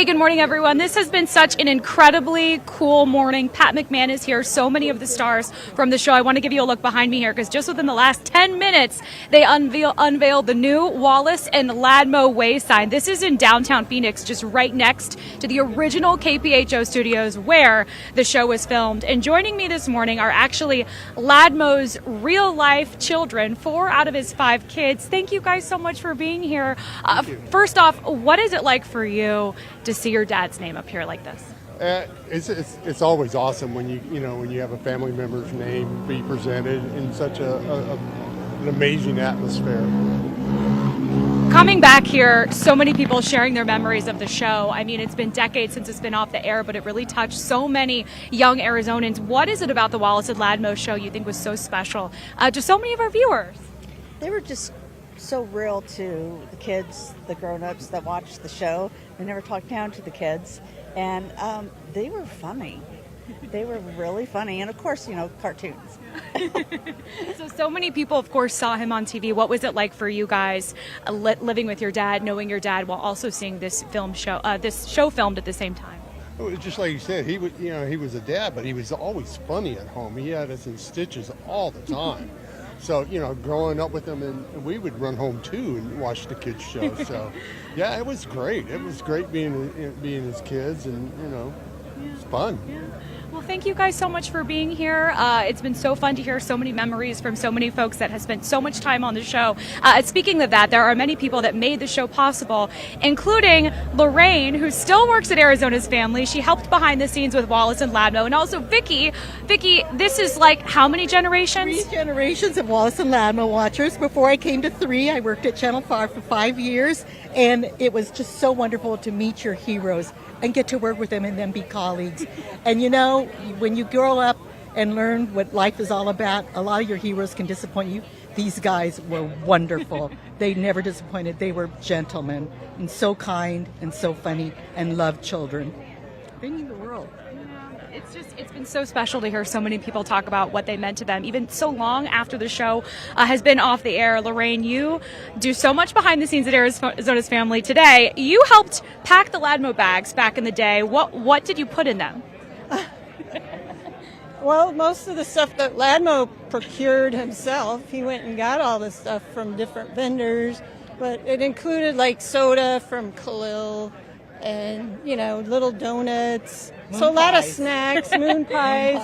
Hey, good morning, everyone. This has been such an incredibly cool morning. Pat McMahon is here. So many of the stars from the show. I want to give you a look behind me here because just within the last 10 minutes, they unveiled the new Wallace and Ladmo Way sign. This is in downtown Phoenix, just right next to the original KPHO studios where the show was filmed. And joining me this morning are actually Ladmo's real-life children, 4 out of his 5 kids. Thank you guys so much for being here. First off, what is it like for you to see your dad's name up here like this? It's always awesome when you have a family member's name be presented in such an amazing atmosphere. Coming back here, so many people sharing their memories of the show. I mean, it's been decades since it's been off the air, but it really touched so many young Arizonans. What is it about the Wallace and Ladmo show you think was so special to so many of our viewers? They were just so real to the kids, the grown-ups that watched the show. They never talked down to the kids, and they were funny. They were really funny, and of course, cartoons. So many people, of course, saw him on TV. What was it like for you guys living with your dad, knowing your dad, while also seeing this show filmed at the same time? Just like you said, he was a dad, but he was always funny at home. He had us in stitches all the time. So, growing up with him, and we would run home, too, and watch the kids' show. So, yeah, it was great. It was great being his kids, and, it's fun. Yeah. Well, thank you guys so much for being here. It's been so fun to hear so many memories from so many folks that have spent so much time on the show. Speaking of that, there are many people that made the show possible, including Lorraine, who still works at Arizona's Family. She helped behind the scenes with Wallace and Ladmo, and also Vicky. Vicky, this is like how many generations? 3 generations of Wallace and Ladmo watchers. Before I came to 3, I worked at Channel 5 for 5 years, and it was just so wonderful to meet your heroes and get to work with them and then be colleagues. And when you grow up and learn what life is all about, a lot of your heroes can disappoint you. These guys were wonderful. They never disappointed. They were gentlemen and so kind and so funny and loved children. They mean the world. It's been so special to hear so many people talk about what they meant to them, even so long after the show has been off the air. Lorraine, you do so much behind the scenes at Arizona's Family today. You helped pack the Ladmo bags back in the day. What did you put in them? Well, most of the stuff that Ladmo procured himself. He went and got all this stuff from different vendors, but it included like soda from Khalil and, little donuts. So a lot of snacks, moon pies,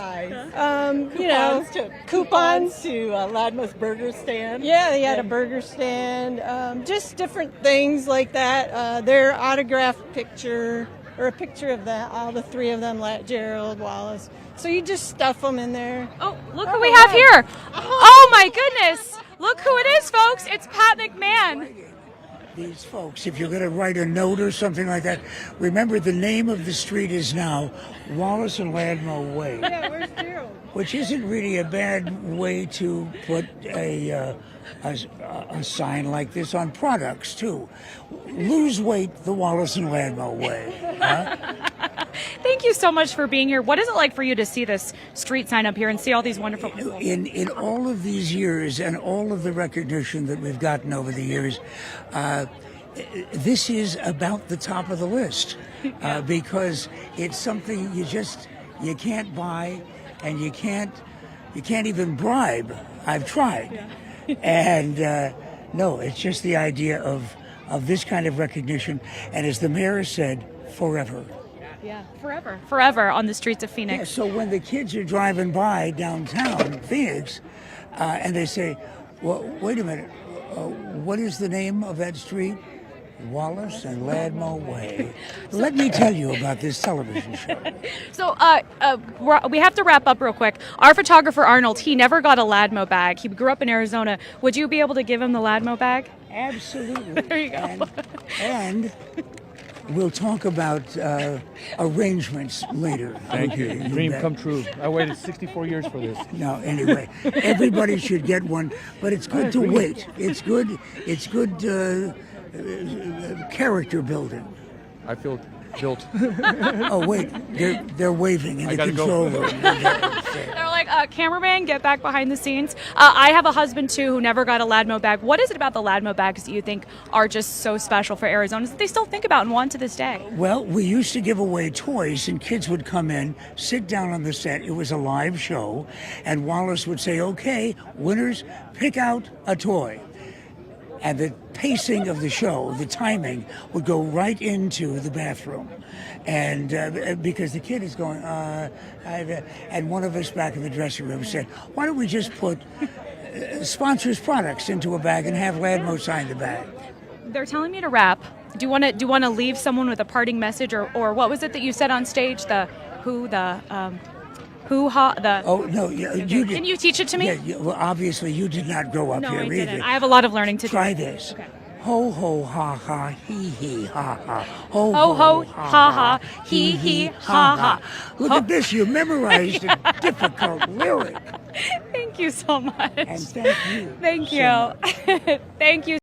coupons to Ladmo's burger stand. Yeah, he had a burger stand, just different things like that. Their autographed picture, or a picture of all the 3 of them, Gerald, Wallace. So you just stuff them in there. Oh, look who we have here. Oh, my goodness. Look who it is, folks. It's Pat McMahon. These folks, if you're going to write a note or something like that, remember the name of the street is now Wallace and Ladmo Way. Yeah, where's Gerald? Which isn't really a bad way to put a sign like this on products, too. Lose weight the Wallace and Ladmo Way. Huh? Thank you so much for being here. What is it like for you to see this street sign up here and see all these wonderful people? In all of these years and all of the recognition that we've gotten over the years, this is about the top of the list because it's something you can't buy and you can't even bribe. I've tried. Yeah. And no, it's just the idea of this kind of recognition. And as the mayor said, forever. Yeah, forever on the streets of Phoenix. Yeah, so when the kids are driving by downtown Phoenix and they say, well, wait a minute, what is the name of that street? Wallace and Ladmo Way. Let me tell you about this television show. So we have to wrap up real quick. Our photographer, Arnold, he never got a Ladmo bag. He grew up in Arizona. Would you be able to give him the Ladmo bag? Absolutely. There you go. And we'll talk about arrangements later. Thank you. Dream come true. I waited 64 years for this. No, anyway, everybody should get one, but it's good to wait. It's good character building. I feel built. Oh, wait, they're waving in the control room. They're like, Cameraman, get back behind the scenes. I have a husband too who never got a Ladmo bag. What is it about the Ladmo bags that you think are just so special for Arizonans that they still think about and want to this day? Well, we used to give away toys, and kids would come in, sit down on the set. It was a live show, and Wallace would say, "Okay, winners, pick out a toy." And the pacing of the show, the timing, would go right into the bathroom. And because the kid is going, and one of us back in the dressing room said, "Why don't we just put sponsors' products into a bag and have Ladmo sign the bag?" They're telling me to wrap. Do you want to leave someone with a parting message, or what was it that you said on stage? Hoo-ha, Oh, no, you did. Can you teach it to me? Yeah, well, obviously you did not grow up No, here I either. didn't. I have a lot of learning to do. Try this. Okay. Ho, ho, ha, ha, hee, hee, ha, ha. Ho, Ho, ho, ha, ha, hee, hee, ha, ha. Look at this. You memorized a difficult lyric. Thank you so much. And thank you. Thank so you. much. Thank you.